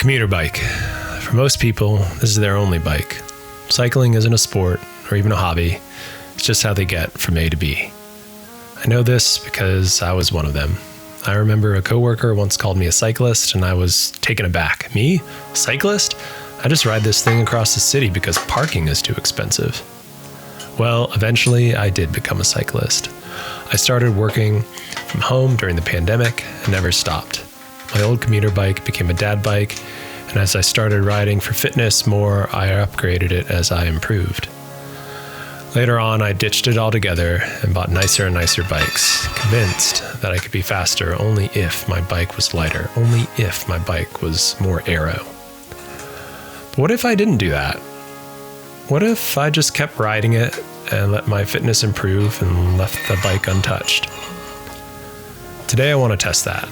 commuter bike. For most people, this is their only bike. Cycling isn't a sport or even a hobby. It's just how they get from A to B. I know this because I was one of them. I remember a coworker once called me a cyclist and I was taken aback. Me? Cyclist? I just ride this thing across the city because parking is too expensive. Well, eventually I did become a cyclist. I started working from home during the pandemic and never stopped. My old commuter bike became a dad bike, and as I started riding for fitness more, I upgraded it as I improved. Later on, I ditched it altogether and bought nicer and nicer bikes, convinced that I could be faster only if my bike was lighter, only if my bike was more aero. But what if I didn't do that? What if I just kept riding it and let my fitness improve and left the bike untouched? Today I want to test that.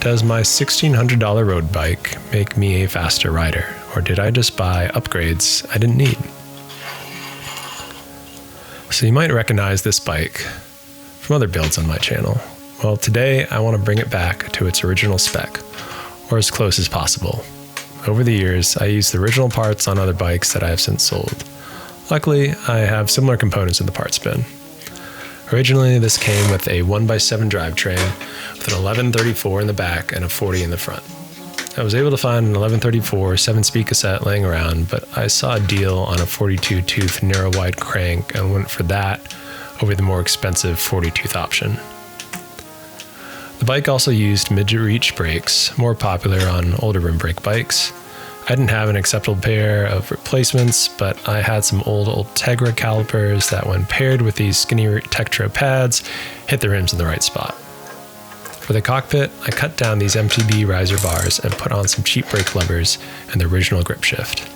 Does my $1,600 road bike make me a faster rider, or did I just buy upgrades I didn't need? So you might recognize this bike from other builds on my channel. Well, today I want to bring it back to its original spec, or as close as possible. Over the years, I used the original parts on other bikes that I have since sold. Luckily, I have similar components in the parts bin. Originally, this came with a 1x7 drivetrain with an 1134 in the back and a 40 in the front. I was able to find an 1134 7-speed cassette laying around, but I saw a deal on a 42-tooth narrow-wide crank and went for that over the more expensive 40-tooth option. The bike also used mid-reach brakes, more popular on older rim brake bikes. I didn't have an acceptable pair of replacements, but I had some old Ultegra calipers that, when paired with these skinny Tektro pads, hit the rims in the right spot. For the cockpit, I cut down these MTB riser bars and put on some cheap brake levers and the original grip shift.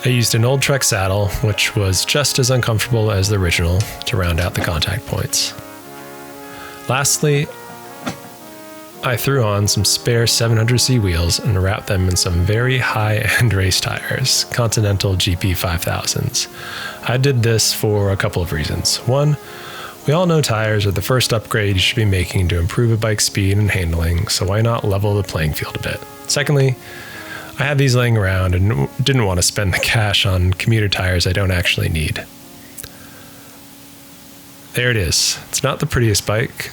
I used an old Trek saddle, which was just as uncomfortable as the original, to round out the contact points. Lastly, I threw on some spare 700C wheels and wrapped them in some very high-end race tires, Continental GP 5000s. I did this for a couple of reasons. One, we all know tires are the first upgrade you should be making to improve a bike's speed and handling, so why not level the playing field a bit? Secondly, I had these laying around and didn't want to spend the cash on commuter tires I don't actually need. There it is. It's not the prettiest bike,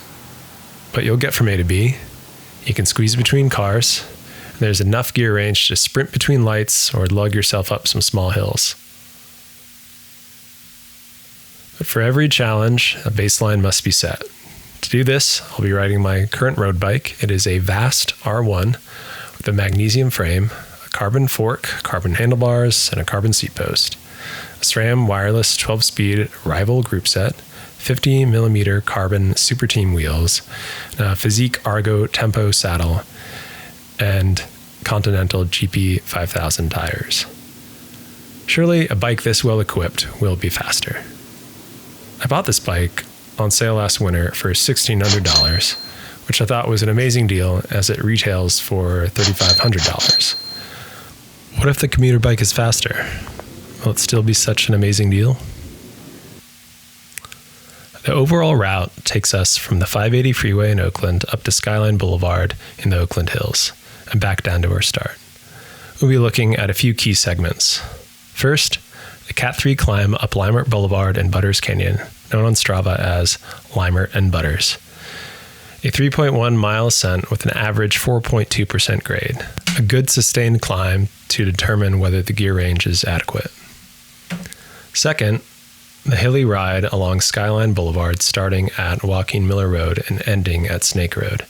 but you'll get from A to B. You can squeeze between cars, and there's enough gear range to sprint between lights or lug yourself up some small hills. But for every challenge, a baseline must be set. To do this, I'll be riding my current road bike. It is a Vast R1 with a magnesium frame, a carbon fork, carbon handlebars, and a carbon seat post. A SRAM wireless 12-speed rival group set, 50mm carbon Super Team wheels, a Physique Argo Tempo saddle, and Continental GP 5000 tires. Surely a bike this well equipped will be faster. I bought this bike on sale last winter for $1,600, which I thought was an amazing deal as it retails for $3,500. What if the commuter bike is faster? Will it still be such an amazing deal? The overall route takes us from the 580 freeway in Oakland up to Skyline Boulevard in the Oakland Hills and back down to our start. We'll be looking at a few key segments. First, the Cat 3 climb up Limert Boulevard and Butters Canyon, known on Strava as Limert and Butters. A 3.1 mile ascent with an average 4.2% grade. A good sustained climb to determine whether the gear range is adequate. Second, the hilly ride along Skyline Boulevard starting at Joaquin Miller Road and ending at Snake Road.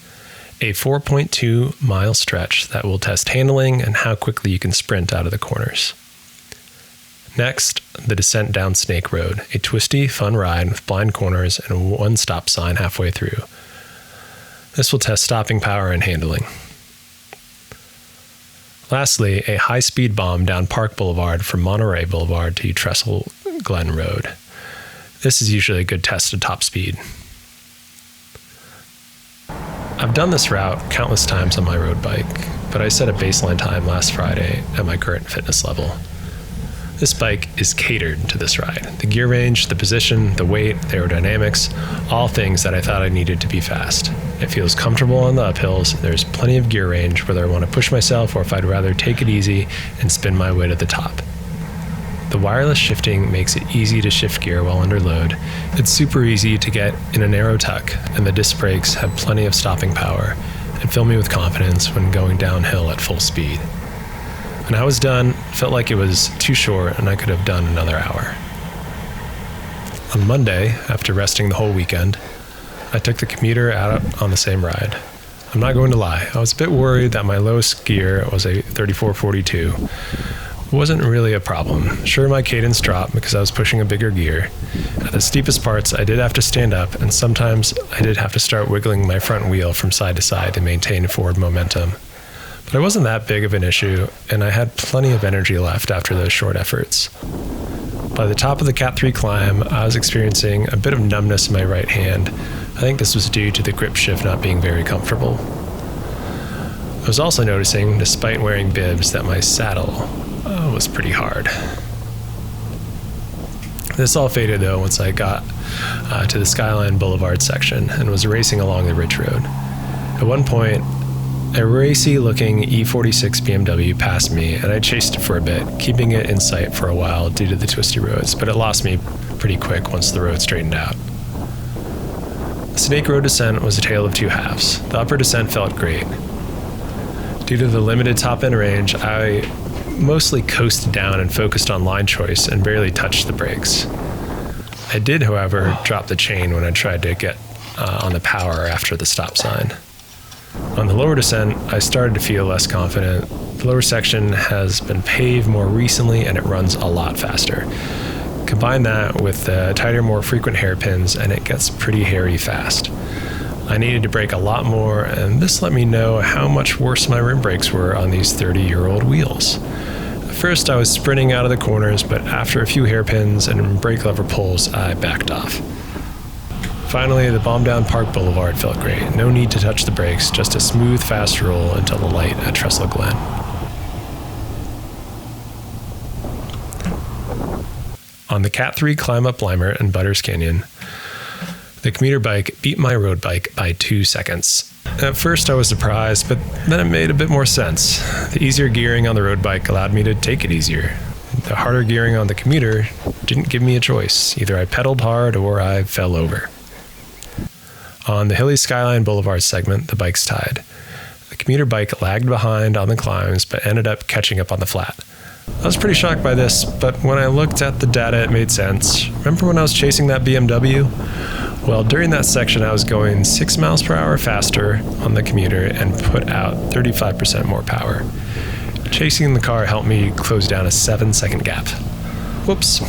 A 4.2 mile stretch that will test handling and how quickly you can sprint out of the corners. Next, the descent down Snake Road, a twisty, fun ride with blind corners and one stop sign halfway through. This will test stopping power and handling. Lastly, a high-speed bomb down Park Boulevard from Monterey Boulevard to Trestle Glen Road. This is usually a good test of top speed. I've done this route countless times on my road bike, but I set a baseline time last Friday at my current fitness level. This bike is catered to this ride. The gear range, the position, the weight, the aerodynamics, all things that I thought I needed to be fast. It feels comfortable on the uphills. There's plenty of gear range, whether I want to push myself or if I'd rather take it easy and spin my way to the top. The wireless shifting makes it easy to shift gear while under load. It's super easy to get in a narrow tuck, and the disc brakes have plenty of stopping power and fill me with confidence when going downhill at full speed. When I was done, it felt like it was too short and I could have done another hour. On Monday, after resting the whole weekend, I took the Commuter out on the same ride. I'm not going to lie, I was a bit worried that my lowest gear was a 3442. It wasn't really a problem. Sure, my cadence dropped because I was pushing a bigger gear. At the steepest parts, I did have to stand up, and sometimes I did have to start wiggling my front wheel from side to side to maintain forward momentum. But it wasn't that big of an issue, and I had plenty of energy left after those short efforts. By the top of the Cat 3 climb, I was experiencing a bit of numbness in my right hand. I think this was due to the grip shift not being very comfortable. I was also noticing, despite wearing bibs, that my saddle was pretty hard. This all faded though once I got to the Skyline Boulevard section and was racing along the Ridge Road. At one point, a racy-looking E46 BMW passed me, and I chased it for a bit, keeping it in sight for a while due to the twisty roads, but it lost me pretty quick once the road straightened out. The Snake Road descent was a tale of two halves. The upper descent felt great. Due to the limited top-end range, I mostly coasted down and focused on line choice and barely touched the brakes. I did, however, drop the chain when I tried to get on the power after the stop sign. On the lower descent, I started to feel less confident. The lower section has been paved more recently and it runs a lot faster. Combine that with the tighter, more frequent hairpins and it gets pretty hairy fast. I needed to brake a lot more, and this let me know how much worse my rim brakes were on these 30-year-old wheels. At first I was sprinting out of the corners, but after a few hairpins and brake lever pulls, I backed off. Finally, the bomb down Park Boulevard felt great. No need to touch the brakes, just a smooth, fast roll until the light at Trestle Glen. On the Cat 3 climb up Limer and Butters Canyon, the Commuter bike beat my road bike by 2 seconds. At first I was surprised, but then it made a bit more sense. The easier gearing on the road bike allowed me to take it easier. The harder gearing on the Commuter didn't give me a choice. Either I pedaled hard or I fell over. On the hilly Skyline Boulevard segment, the bikes tied. The Commuter bike lagged behind on the climbs, but ended up catching up on the flat. I was pretty shocked by this, but when I looked at the data, it made sense. Remember when I was chasing that BMW? Well, during that section, I was going 6 miles per hour faster on the Commuter and put out 35% more power. Chasing the car helped me close down a 7-second gap. Whoops.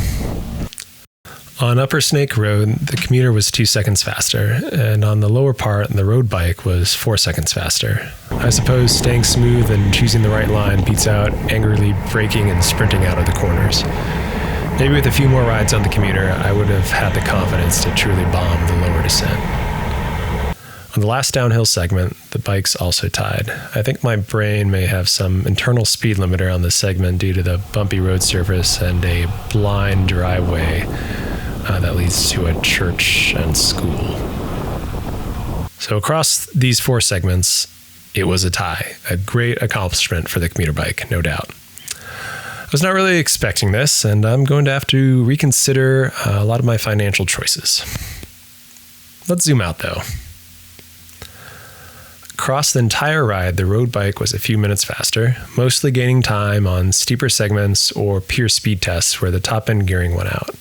On Upper Snake Road, the Commuter was 2 seconds faster, and on the lower part, the road bike was 4 seconds faster. I suppose staying smooth and choosing the right line beats out angrily braking and sprinting out of the corners. Maybe with a few more rides on the Commuter, I would have had the confidence to truly bomb the lower descent. On the last downhill segment, the bikes also tied. I think my brain may have some internal speed limiter on the segment due to the bumpy road surface and a blind driveway that leads to a church and school. So across these 4 segments, it was a tie. A great accomplishment for the Commuter bike, no doubt. I was not really expecting this, and I'm going to have to reconsider a lot of my financial choices. Let's zoom out though. Across the entire ride, the road bike was a few minutes faster, mostly gaining time on steeper segments or pure speed tests where the top-end gearing went out.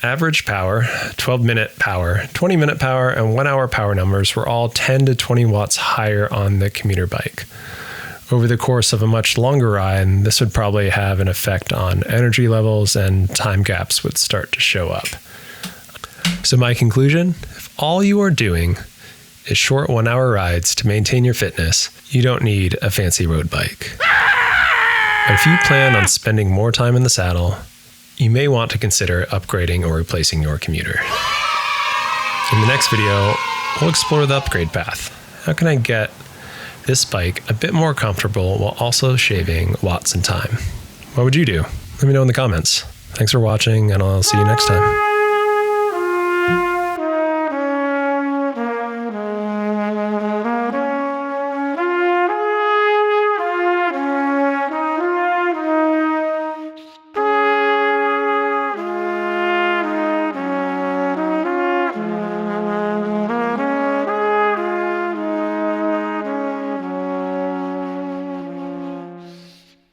Average power, 12-minute power, 20-minute power, and 1-hour power numbers were all 10 to 20 watts higher on the Commuter bike. Over the course of a much longer ride, this would probably have an effect on energy levels and time gaps would start to show up. So my conclusion, if all you are doing is short 1-hour rides to maintain your fitness, you don't need a fancy road bike. But if you plan on spending more time in the saddle, you may want to consider upgrading or replacing your Commuter. In the next video, we'll explore the upgrade path. How can I get this bike a bit more comfortable while also shaving watts and time? What would you do? Let me know in the comments. Thanks for watching, and I'll see you next time.